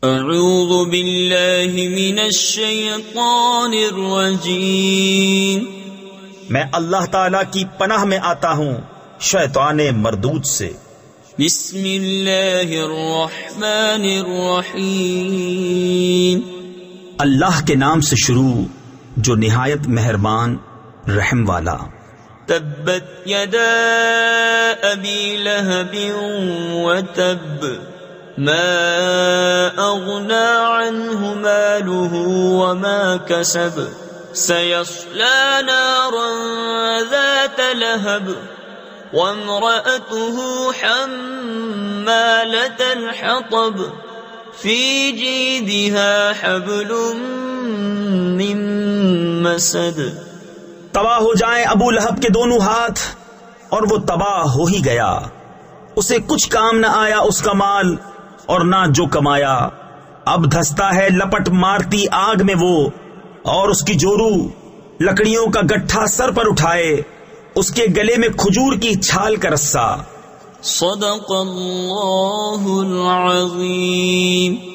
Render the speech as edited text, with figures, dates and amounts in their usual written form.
اعوذ باللہ من الشیطان الرجیم، میں اللہ تعالی کی پناہ میں آتا ہوں شیطان مردود سے۔ بسم اللہ الرحمن الرحیم، اللہ کے نام سے شروع جو نہایت مہربان رحم والا۔ تبت یدا ابی لہب وتب، ما اغنى عنه ماله وما كسب، سيصلى نارا ذات لهب، وامرأته حمالة الحطب، في جيدها حبل من مسد۔ تباہ ہو جائیں ابو لہب کے دونوں ہاتھ، اور وہ تباہ ہو ہی گیا، اسے کچھ کام نہ آیا اس کا مال اور نہ جو کمایا۔ اب دھستا ہے لپٹ مارتی آگ میں وہ، اور اس کی جورو لکڑیوں کا گٹھا سر پر اٹھائے، اس کے گلے میں کھجور کی چھال کا رسہ۔ صدق اللہ العظیم۔